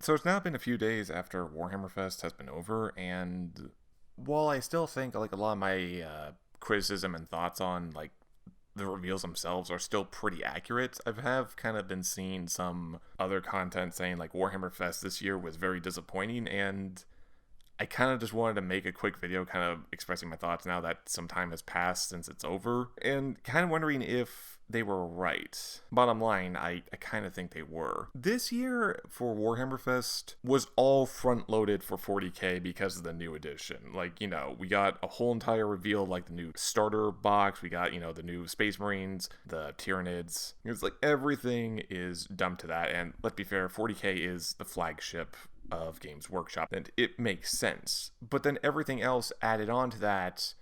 So it's now been a few days after Warhammer Fest has been over, and while I still think like a lot of my criticism and thoughts on like the reveals themselves are still pretty accurate, I have kind of been seeing some other content saying like Warhammer Fest this year was very disappointing, and I kind of just wanted to make a quick video kind of expressing my thoughts now that some time has passed since it's over, and kind of wondering if they were right. Bottom line, I kind of think they were. This year for Warhammer Fest was all front loaded for 40k because of the new edition. Like, we got a whole entire reveal, like the new starter box, we got, the new Space Marines, the Tyranids. It's like everything is dumped to that, and let's be fair, 40k is the flagship of Games Workshop, and it makes sense. But then everything else added on to that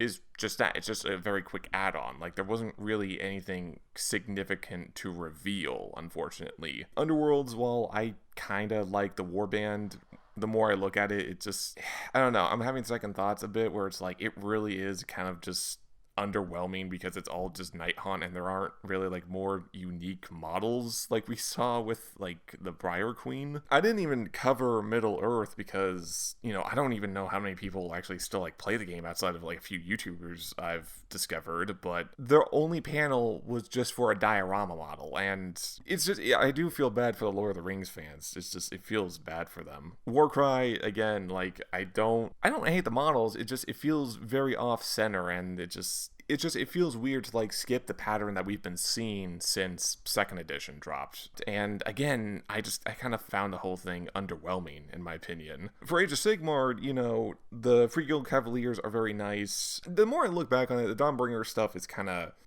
is just that. It's just a very quick add-on. Like, there wasn't really anything significant to reveal, unfortunately. Underworlds, while I kind of like the warband, the more I look at it, it just, I don't know, I'm having second thoughts a bit, where it's like, it really is kind of just underwhelming because it's all just Night Haunt, and there aren't really like more unique models like we saw with like the Briar Queen. I didn't even cover Middle Earth because I don't even know how many people actually still like play the game outside of like a few YouTubers I've discovered, but their only panel was just for a diorama model, and it's just, I do feel bad for the Lord of the Rings fans. It's just, it feels bad for them. Warcry, again, like I don't hate the models, it feels very off center, and it feels weird to like skip the pattern that we've been seeing since second edition dropped. And again, I kind of found the whole thing underwhelming, in my opinion. For Age of Sigmar, the Free Guild Cavaliers are very nice. The more I look back on it, the Dawnbringer stuff is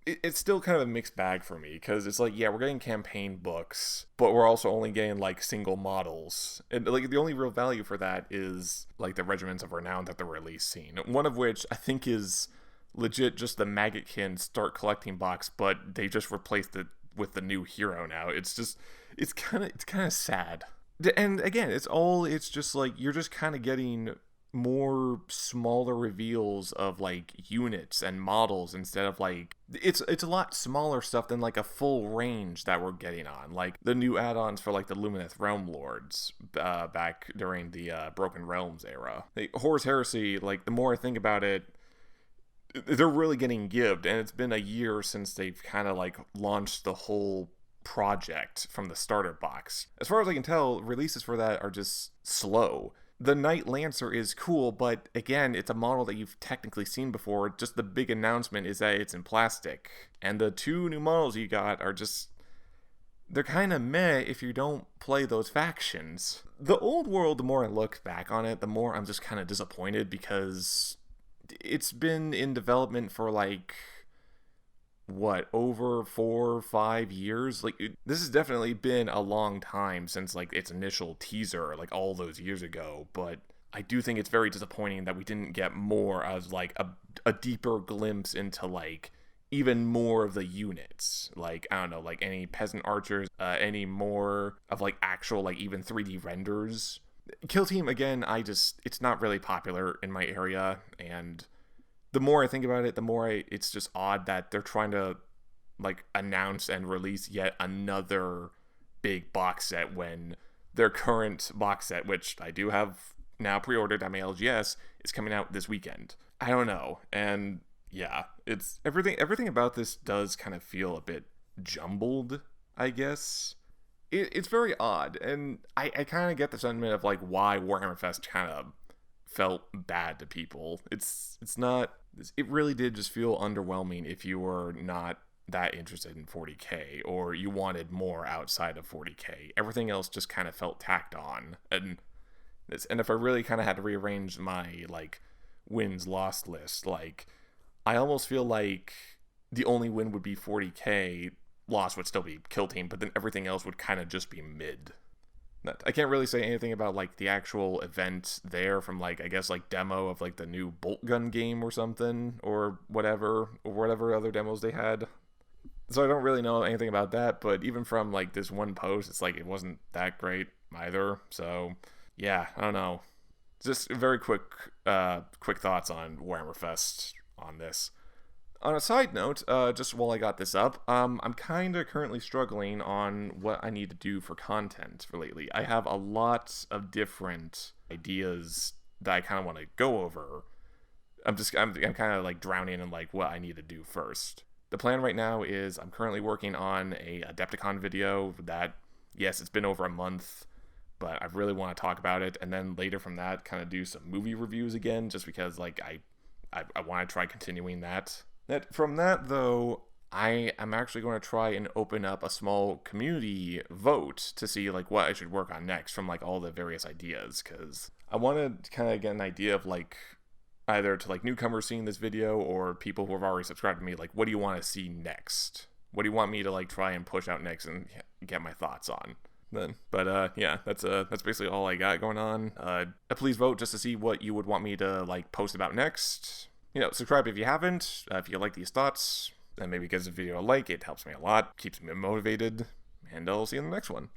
it's still kind of a mixed bag for me, because it's like, yeah, we're getting campaign books, but we're also only getting like single models. And like the only real value for that is like the Regiments of Renown that they're releasing. One of which I think is legit just the Maggotkin start collecting box, but they just replaced it with the new hero now. It's kind of sad. And again, it's just like you're just kind of getting more smaller reveals of like units and models, instead of like it's a lot smaller stuff than like a full range that we're getting on, like the new add-ons for like the Lumineth Realm Lords back during the Broken Realms era. Horus Heresy, like the more I think about it, they're really getting gibbed, and it's been a year since they've kind of like launched the whole project from the starter box. As far as I can tell, releases for that are just slow. The Knight Lancer is cool, but again, it's a model that you've technically seen before. Just the big announcement is that it's in plastic, and the two new models you got are just, they're kind of meh if you don't play those factions. The Old World, the more I look back on it, the more I'm just kind of disappointed, because it's been in development for like over 4 or 5 years. Like this has definitely been a long time since like its initial teaser, like all those years ago, but I do think it's very disappointing that we didn't get more as like a deeper glimpse into like even more of the units. Like, I don't know, like any peasant archers, any more of like actual like even 3D renders. Kill Team, again, it's not really popular in my area, and the more I think about it, the more it's just odd that they're trying to like announce and release yet another big box set when their current box set, which I do have now pre-ordered at my LGS, is coming out this weekend. I don't know, and yeah, it's everything about this does kind of feel a bit jumbled, I guess. It's very odd, and I kind of get the sentiment of like why Warhammer Fest kind of felt bad to people. It really did just feel underwhelming if you were not that interested in 40k, or you wanted more outside of 40k. Everything else just kind of felt tacked on, and if I really kind of had to rearrange my like wins lost list, like I almost feel like the only win would be 40k. Loss would still be Kill Team, but then everything else would kind of just be mid. I can't really say anything about like the actual event there, from like I guess like demo of like the new bolt gun game or something, or whatever other demos they had. So I don't really know anything about that, but even from like this one post, it's like it wasn't that great either. So yeah, I don't know. Just very quick thoughts on Warhammer Fest on this. On a side note, just while I got this up, I'm kind of currently struggling on what I need to do for content for lately. I have a lot of different ideas that I kind of want to go over. I'm kind of like drowning in like what I need to do first. The plan right now is I'm currently working on a Adepticon video that, yes, it's been over a month, but I really want to talk about it. And then later from that, kind of do some movie reviews again, just because like I want to try continuing that. From that, though, I am actually going to try and open up a small community vote to see like what I should work on next from like all the various ideas, because I want to kind of get an idea of like either to like newcomers seeing this video or people who have already subscribed to me, like what do you want to see next? What do you want me to like try and push out next and get my thoughts on? Then, but yeah, that's basically all I got going on. Please vote just to see what you would want me to like post about next. Subscribe if you haven't. If you like these thoughts, and maybe gives the video a like, it helps me a lot, keeps me motivated, and I'll see you in the next one.